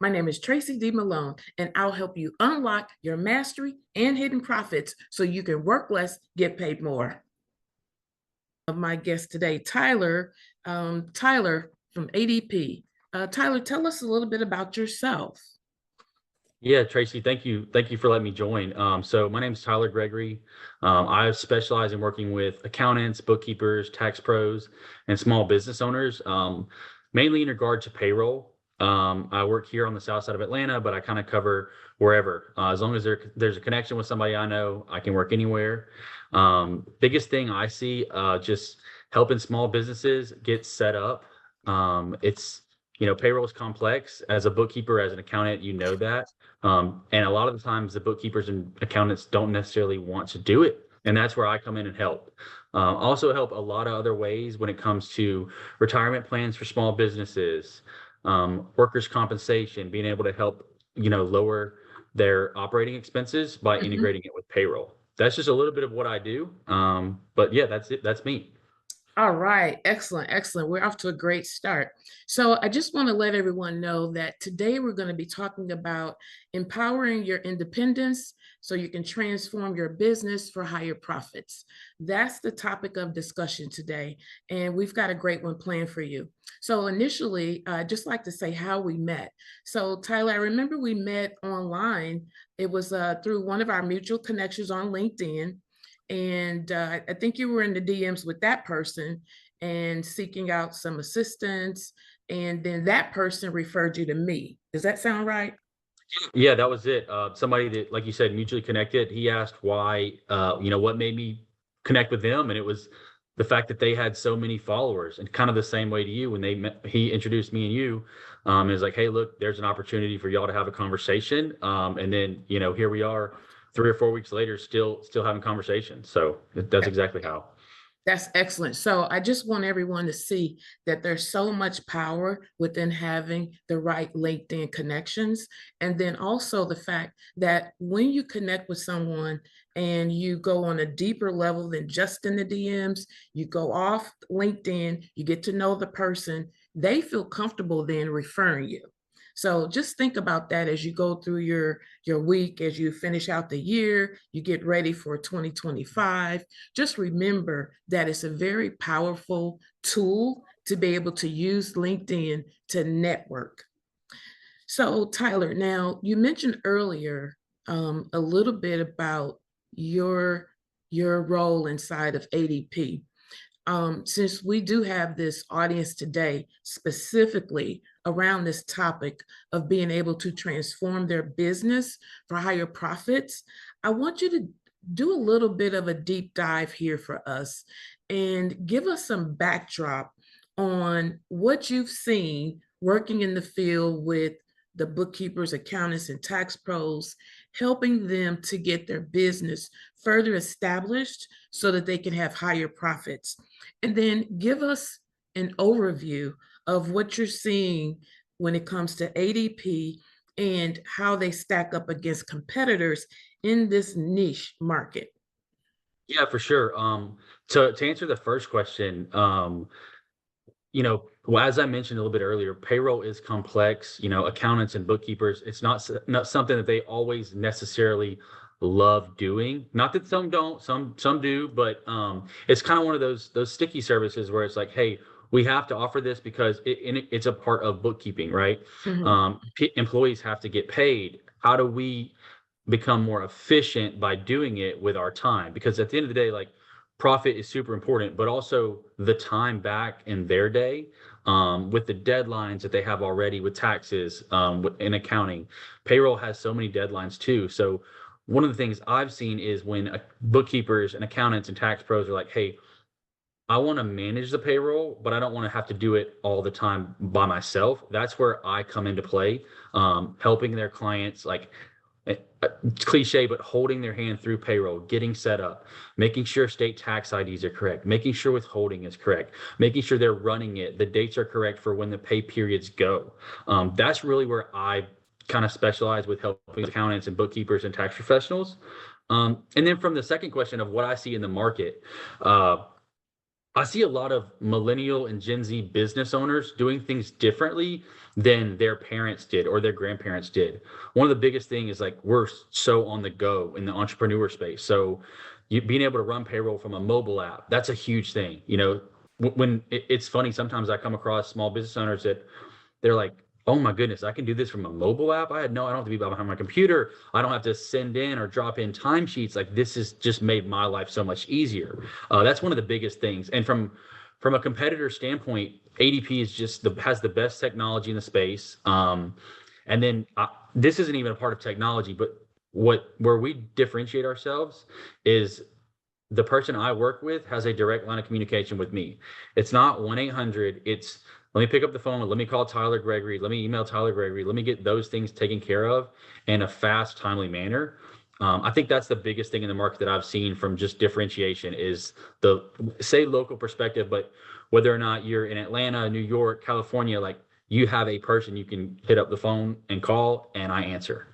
My name is Tracy D. Malone, and I'll help you unlock your mastery and hidden profits so you can work less, get paid more. My guest today, Tyler from ADP. Tyler, tell us a little bit about yourself. Yeah, Tracy, thank you. Thank you for letting me join. So my name is Tyler Gregory. I specialize in working with accountants, bookkeepers, tax pros, and small business owners, mainly in regard to payroll. I work here on the south side of Atlanta, but I kind of cover wherever. As long as there's a connection with somebody I know, I can work anywhere. Biggest thing I see, just helping small businesses get set up. Payroll is complex. As a bookkeeper, as an accountant, you know that. And a lot of the times the bookkeepers and accountants don't necessarily want to do it. And that's where I come in and help. Also help a lot of other ways when it comes to retirement plans for small businesses, workers' compensation, being able to help, lower their operating expenses by Mhm. integrating it with payroll. That's just a little bit of what I do. But yeah, that's it. That's me. All right, excellent, excellent. We're off to a great start. So, I just want to let everyone know that today we're going to be talking about empowering your independence so you can transform your business for higher profits. That's the topic of discussion today, and we've got a great one planned for you. So, initially, I'd just like to say how we met. So, Tyler, I remember we met online. It was through one of our mutual connections on LinkedIn. And I think you were in the DMs with that person and seeking out some assistance. And then that person referred you to me. Does that sound right? Yeah, that was it. Somebody that, like you said, mutually connected. He asked why, what made me connect with them, and it was the fact that they had so many followers, and kind of the same way to you when they met. He introduced me and you. Is like, hey, look, there's an opportunity for y'all to have a conversation. And then, here we are, 3 or 4 weeks later, still having conversations. So that's exactly how. That's excellent. So I just want everyone to see that there's so much power within having the right LinkedIn connections. And then also the fact that when you connect with someone and you go on a deeper level than just in the DMs, you go off LinkedIn, you get to know the person, they feel comfortable then referring you. So just think about that as you go through your week, as you finish out the year, you get ready for 2025. Just remember that it's a very powerful tool to be able to use LinkedIn to network. So, Tyler, now you mentioned earlier a little bit about your your role inside of ADP. Since we do have this audience today specifically around this topic of being able to transform their business for higher profits, I want you to do a little bit of a deep dive here for us and give us some backdrop on what you've seen working in the field with the bookkeepers, accountants, and tax pros, helping them to get their business further established so that they can have higher profits. And then give us an overview of what you're seeing when it comes to ADP and how they stack up against competitors in this niche market. Yeah, for sure. To answer the first question, well, as I mentioned a little bit earlier, payroll is complex. Accountants and bookkeepers, it's not something that they always necessarily love doing. Not that some don't, some do, but it's kind of one of those sticky services where it's like, hey, we have to offer this because it's a part of bookkeeping, right? Mhm. Employees have to get paid. How do we become more efficient by doing it with our time? Because at the end of the day, like, profit is super important, but also the time back in their day, with the deadlines that they have already with taxes, in accounting. Payroll has so many deadlines too. So one of the things I've seen is when bookkeepers and accountants and tax pros are like, hey, I want to manage the payroll, but I don't want to have to do it all the time by myself. That's where I come into play, helping their clients, like, it's cliche, but holding their hand through payroll, getting set up, making sure state tax IDs are correct, making sure withholding is correct, making sure they're running it, the dates are correct for when the pay periods go. That's really where I kind of specialize with helping accountants and bookkeepers and tax professionals. And then from the second question of what I see in the market, I see a lot of millennial and Gen Z business owners doing things differently than their parents did or their grandparents did. One of the biggest thing is like we're so on the go in the entrepreneur space. So being able to run payroll from a mobile app, that's a huge thing. You know, when it's funny, sometimes I come across small business owners that they're like, oh my goodness, I can do this from a mobile app. I don't have to be behind my computer. I don't have to send in or drop in timesheets. Like this has just made my life so much easier. That's one of the biggest things. And from a competitor standpoint, ADP is just has the best technology in the space. And then this isn't even a part of technology, but where we differentiate ourselves is the person I work with has a direct line of communication with me. It's not 1-800. It's let me pick up the phone. Let me call Tyler Gregory. Let me email Tyler Gregory. Let me get those things taken care of in a fast, timely manner. I think that's the biggest thing in the market that I've seen from just differentiation is the say local perspective, but whether or not you're in Atlanta, New York, California, like you have a person you can hit up the phone and call, and I answer.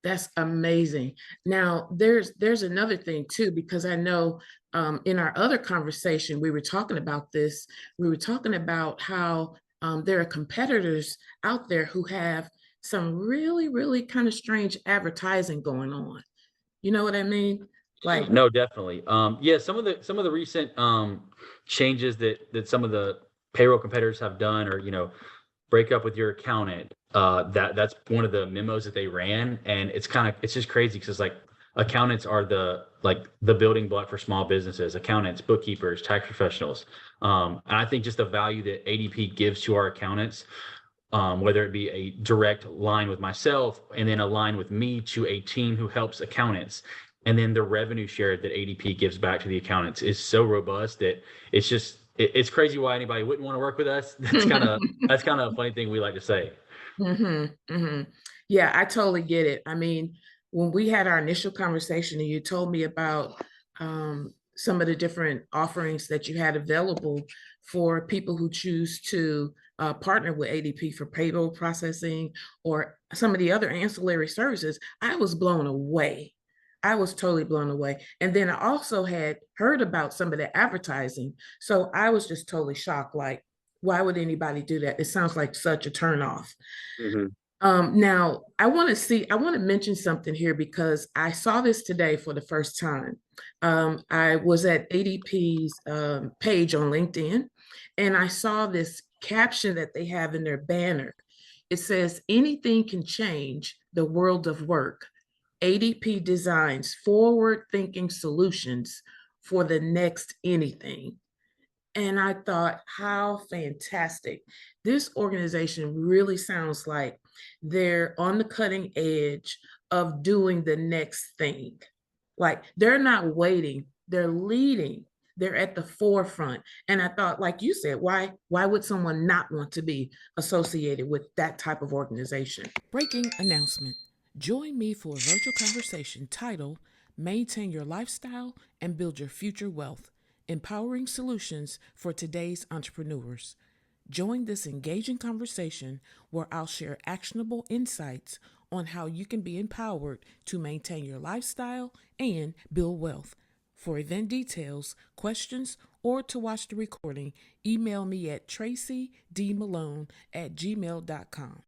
That's amazing. Now, there's another thing too, because I know in our other conversation we were talking about this. We were talking about how there are competitors out there who have some really, really kind of strange advertising going on. You know what I mean? Yeah, Like, no, definitely. Yeah, some of the recent changes that some of the payroll competitors have done, or break up with your accountant. That's one of the memos that they ran, and it's just crazy because like accountants are the building block for small businesses. Accountants, bookkeepers, tax professionals, and I think just the value that ADP gives to our accountants, whether it be a direct line with myself and then a line with me to a team who helps accountants. And then the revenue share that ADP gives back to the accountants is so robust that it's crazy why anybody wouldn't want to work with us. That's kind of a funny thing we like to say. Yeah, I totally get it. I mean, when we had our initial conversation and you told me about some of the different offerings that you had available for people who choose to partner with ADP for payroll processing or some of the other ancillary services, I was blown away. I was totally blown away. And then I also had heard about some of the advertising. So I was just totally shocked. Like, why would anybody do that? It sounds like such a turnoff. Mhm. Now, I want to mention something here because I saw this today for the first time. I was at ADP's page on LinkedIn and I saw this caption that they have in their banner. It says, anything can change the world of work. ADP designs forward thinking solutions for the next anything. And I thought, how fantastic. This organization really sounds like they're on the cutting edge of doing the next thing. Like they're not waiting, they're leading. They're at the forefront. And I thought, like you said, why would someone not want to be associated with that type of organization? Breaking announcement. Join me for a virtual conversation titled Maintain Your Lifestyle and Build Your Future Wealth, Empowering Solutions for Today's Entrepreneurs. Join this engaging conversation where I'll share actionable insights on how you can be empowered to maintain your lifestyle and build wealth. For event details, questions, or to watch the recording, email me at tracydmalone@gmail.com.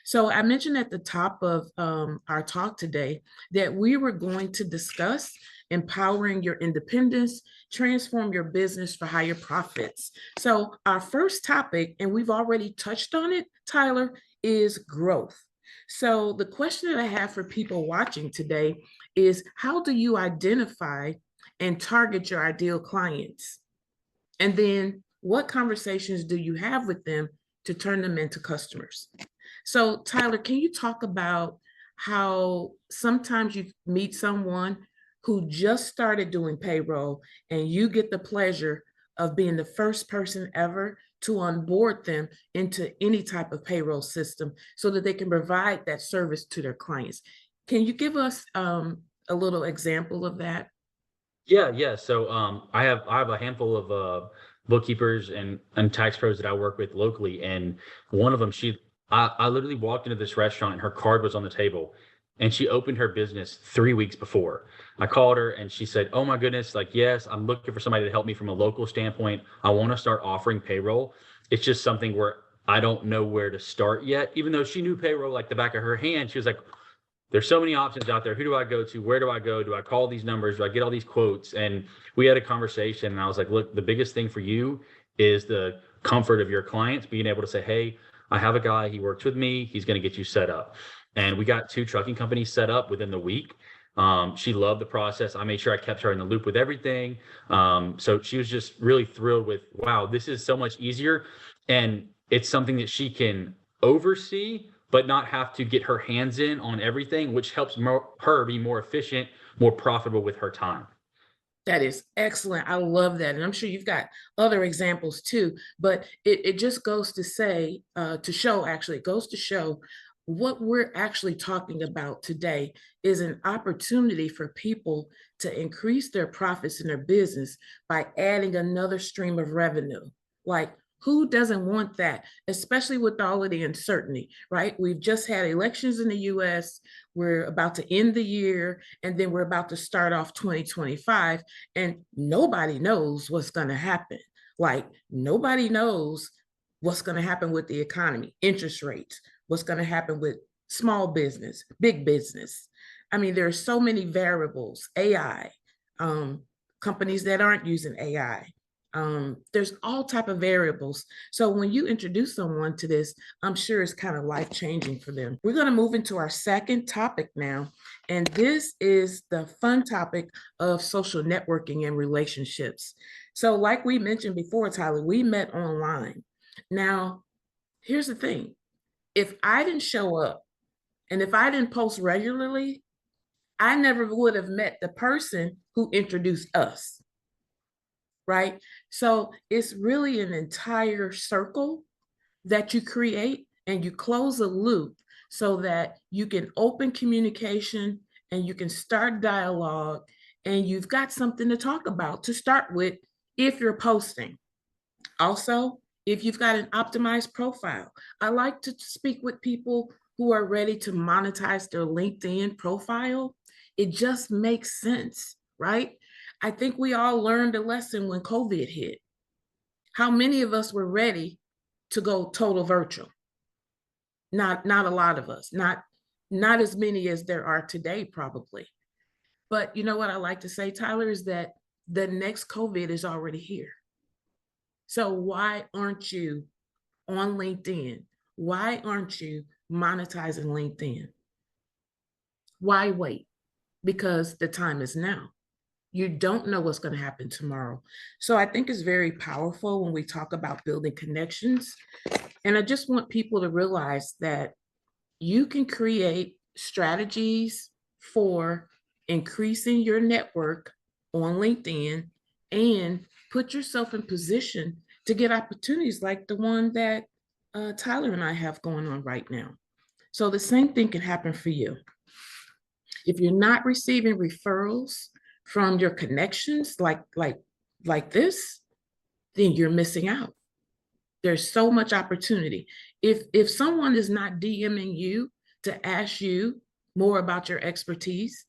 So I mentioned at the top of our talk today that we were going to discuss empowering your independence, transform your business for higher profits. So our first topic, and we've already touched on it, Tyler, is growth. So the question that I have for people watching today is how do you identify and target your ideal clients? And then what conversations do you have with them to turn them into customers? So, Tyler, can you talk about how sometimes you meet someone who just started doing payroll and you get the pleasure of being the first person ever to onboard them into any type of payroll system so that they can provide that service to their clients? Can you give us a little example of that? Yeah, yeah. So I have a handful of bookkeepers and tax pros that I work with locally, and one of them, I literally walked into this restaurant and her card was on the table, and she opened her business 3 weeks before. I called her and she said, "Oh my goodness, like, yes, I'm looking for somebody to help me from a local standpoint. I want to start offering payroll. It's just something where I don't know where to start yet." Even though she knew payroll like the back of her hand, she was like, "There's so many options out there. Who do I go to? Where do I go? Do I call these numbers? Do I get all these quotes?" And we had a conversation, and I was like, "Look, the biggest thing for you is the comfort of your clients being able to say, 'Hey, I have a guy, he works with me, he's going to get you set up.'" And we got 2 trucking companies set up within the week. She loved the process. I made sure I kept her in the loop with everything. So she was just really thrilled with, wow, this is so much easier. And it's something that she can oversee, but not have to get her hands in on everything, which helps her be more efficient, more profitable with her time. That is excellent. I love that. And I'm sure you've got other examples too, but it just goes to say, to show, actually, it goes to show what we're actually talking about today is an opportunity for people to increase their profits in their business by adding another stream of revenue. Like, who doesn't want that, especially with all of the uncertainty, right? We've just had elections in the US. We're about to end the year, and then we're about to start off 2025, and nobody knows what's going to happen. Like, nobody knows what's going to happen with the economy, interest rates, what's going to happen with small business, big business. I mean, there are so many variables, AI, um, companies that aren't using AI. There's all type of variables. So when you introduce someone to this, I'm sure it's kind of life changing for them. We're going to move into our second topic now, and this is the fun topic of social networking and relationships. So, like we mentioned before, Tyler, we met online. Now, here's the thing: if I didn't show up and if I didn't post regularly, I never would have met the person who introduced us, right? So it's really an entire circle that you create, and you close a loop so that you can open communication and you can start dialogue, and you've got something to talk about to start with if you're posting. Also, if you've got an optimized profile, I like to speak with people who are ready to monetize their LinkedIn profile. It just makes sense, right? I think we all learned a lesson when COVID hit. How many of us were ready to go total virtual? Not a lot of us, not as many as there are today, probably. But you know what I like to say, Tyler, is that the next COVID is already here. So why aren't you on LinkedIn? Why aren't you monetizing LinkedIn? Why wait? Because the time is now. You don't know what's going to happen tomorrow. So I think it's very powerful when we talk about building connections. And I just want people to realize that you can create strategies for increasing your network on LinkedIn and put yourself in position to get opportunities like the one that Tyler and I have going on right now. So the same thing can happen for you. If you're not receiving referrals from your connections like this, then you're missing out. There's so much opportunity. If someone is not DMing you to ask you more about your expertise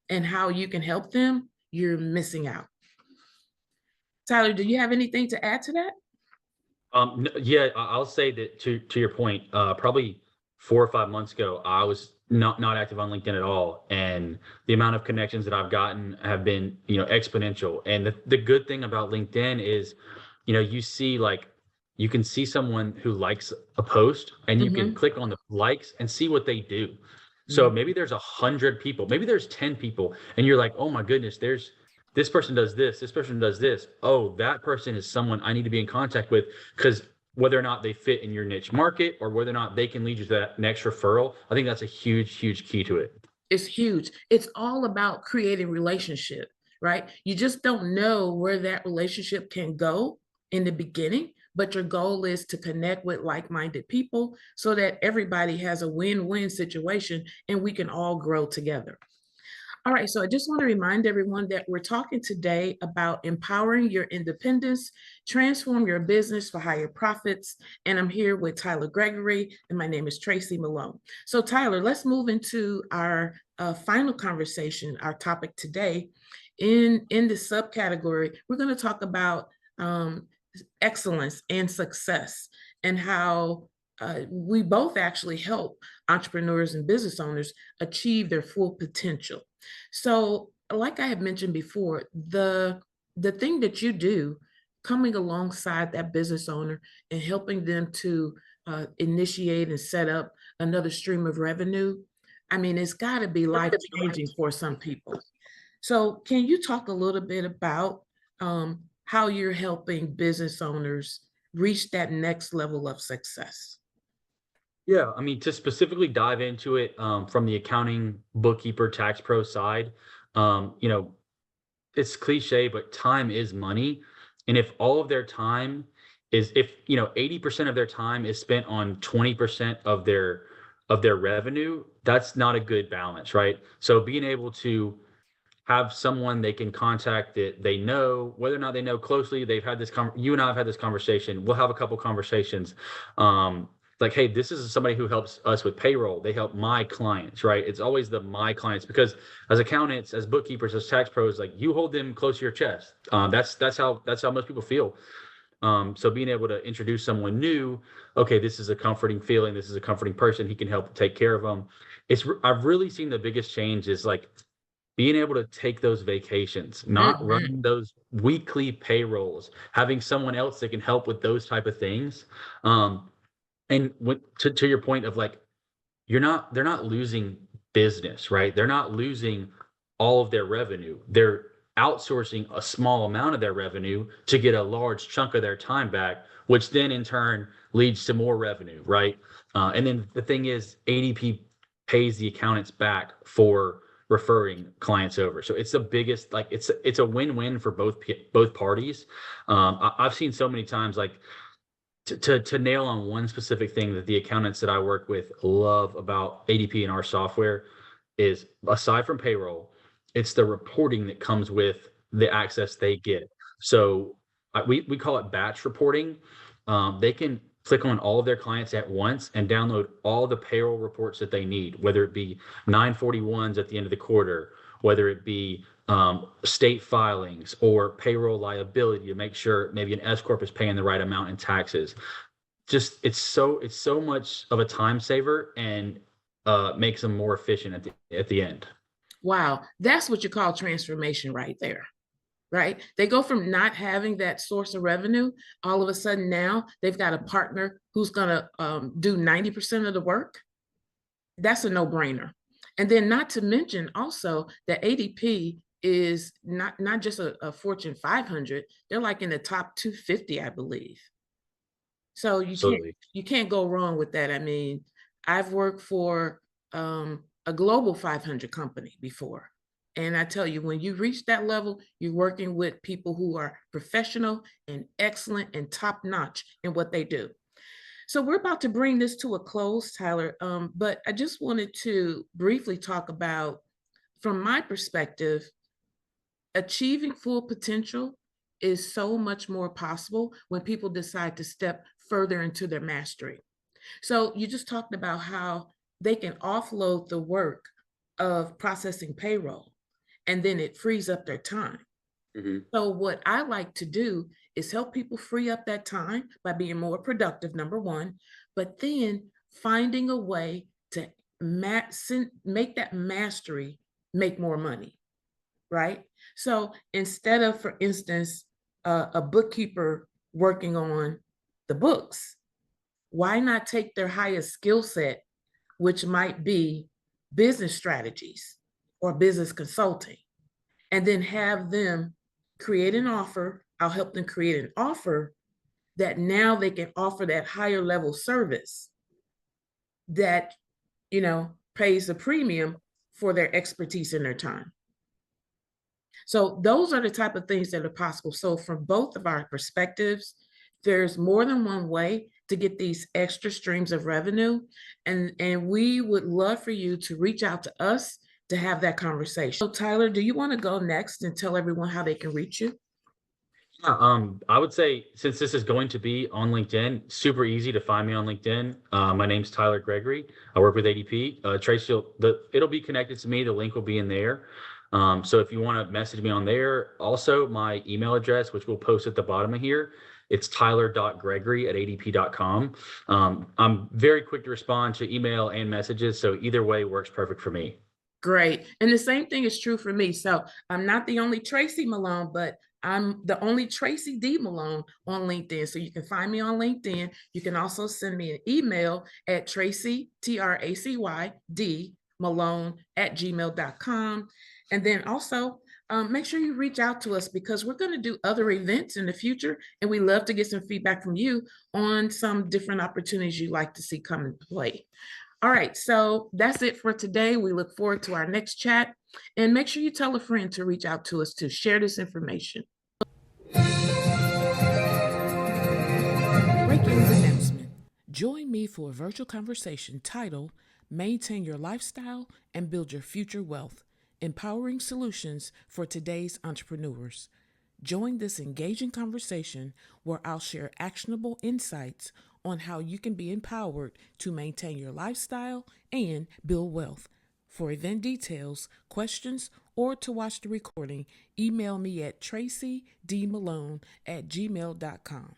and how you can help them, you're missing out. Tyler, do you have anything to add to that? Yeah, I'll say that to your point, probably 4 or 5 months ago, I was not active on LinkedIn at all, and the amount of connections that I've gotten have been, exponential. And the good thing about LinkedIn is, you see, like, you can see someone who likes a post, and you can Mm-hmm. click on the likes and see what they do. So Mm-hmm. maybe there's 100 people, maybe there's 10 people, and you're like, oh my goodness, there's this person does this person does this. Oh, that person is someone I need to be in contact with, because whether or not they fit in your niche market or whether or not they can lead you to that next referral, I think that's a huge, huge key to it. It's huge. It's all about creating relationship, right? You just don't know where that relationship can go in the beginning, but your goal is to connect with like-minded people so that everybody has a win-win situation and we can all grow together. All right, so I just want to remind everyone that we're talking today about empowering your independence, transform your business for higher profits. And I'm here with Tyler Gregory, and my name is Tracy Malone. So, Tyler, let's move into our final conversation, our topic today. In this subcategory, we're going to talk about um, excellence and success and how we both actually help entrepreneurs and business owners achieve their full potential. So, like I had mentioned before, the thing that you do coming alongside that business owner and helping them to initiate and set up another stream of revenue, I mean, it's got to be life changing for some people. So, can you talk a little bit about how you're helping business owners reach that next level of success? Yeah, I mean, to specifically dive into it from the accounting, bookkeeper, tax pro side, you know, it's cliche, but time is money. And if all of their time is, if, 80% of their time is spent on 20% of their revenue, that's not a good balance, right? So being able to have someone they can contact that they know, whether or not they know closely, they've had this you and I have had this conversation. We'll have a couple conversations. Like, hey, this is somebody who helps us with payroll. They help my clients, right? It's always the my clients, because as accountants, as bookkeepers, as tax pros, like, you hold them close to your chest. That's how most people feel. So being able to introduce someone new, okay, this is a comforting feeling. This is a comforting person. He can help take care of them. I've really seen the biggest change is like being able to take those vacations, not Mhm. running those weekly payrolls, having someone else that can help with those type of things. And to your point of like, they're not losing business, right? They're not losing all of their revenue. They're outsourcing a small amount of their revenue to get a large chunk of their time back, which then in turn leads to more revenue, right? And then the thing is, ADP pays the accountants back for referring clients over. So it's the biggest, like, it's a win-win for both parties. I've seen so many times, like, to nail on one specific thing that the accountants that I work with love about ADP and our software is, aside from payroll, it's the reporting that comes with the access they get. So we call it batch reporting. They can click on all of their clients at once and download all the payroll reports that they need, whether it be 941s at the end of the quarter, whether it be state filings or payroll liability to make sure maybe an S corp is paying the right amount in taxes. Just it's so much of a time saver, and makes them more efficient at the end. Wow, that's what you call transformation right there, right? They go from not having that source of revenue, all of a sudden now they've got a partner who's going to do 90% of the work. That's a no-brainer. And then not to mention also that ADP is not just a Fortune 500, they're like in the top 250, I believe. So Absolutely. you can't go wrong with that. I mean, I've worked for a global 500 company before. And I tell you, when you reach that level, you're working with people who are professional and excellent and top notch in what they do. So we're about to bring this to a close, Tyler. But I just wanted to briefly talk about, from my perspective, achieving full potential is so much more possible when people decide to step further into their mastery. So you just talked about how they can offload the work of processing payroll and then it frees up their time. Mhm. So what I like to do is help people free up that time by being more productive, number one, but then finding a way to make that mastery make more money, right? So instead of, for instance, a bookkeeper working on the books, why not take their highest skill set, which might be business strategies or business consulting, and then have them create an offer? I'll help them create an offer that now they can offer that higher level service that, pays a premium for their expertise and their time. So those are the type of things that are possible. So from both of our perspectives, there's more than one way to get these extra streams of revenue. And we would love for you to reach out to us to have that conversation. So Tyler, do you want to go next and tell everyone how they can reach you? Yeah, I would say since this is going to be on LinkedIn, super easy to find me on LinkedIn. My name's Tyler Gregory. I work with ADP. Tracy, it'll be connected to me. The link will be in there. So if you want to message me on there, also my email address, which we'll post at the bottom of here, it's tyler.gregory@adp.com. I'm very quick to respond to email and messages, so either way works perfect for me. Great. And the same thing is true for me. So I'm not the only Tracy Malone, but I'm the only Tracy D. Malone on LinkedIn. So you can find me on LinkedIn. You can also send me an email at Tracy, Tracy D. Malone at gmail.com. And then also make sure you reach out to us because we're going to do other events in the future. And we love to get some feedback from you on some different opportunities you'd like to see come into play. All right, so that's it for today. We look forward to our next chat. And make sure you tell a friend to reach out to us to share this information. Breaking news announcement. Join me for a virtual conversation titled Maintain Your Lifestyle and Build Your Future Wealth, Empowering Solutions for Today's Entrepreneurs. Join this engaging conversation where I'll share actionable insights on how you can be empowered to maintain your lifestyle and build wealth. For event details, questions, or to watch the recording, email me at tracydmalone@gmail.com.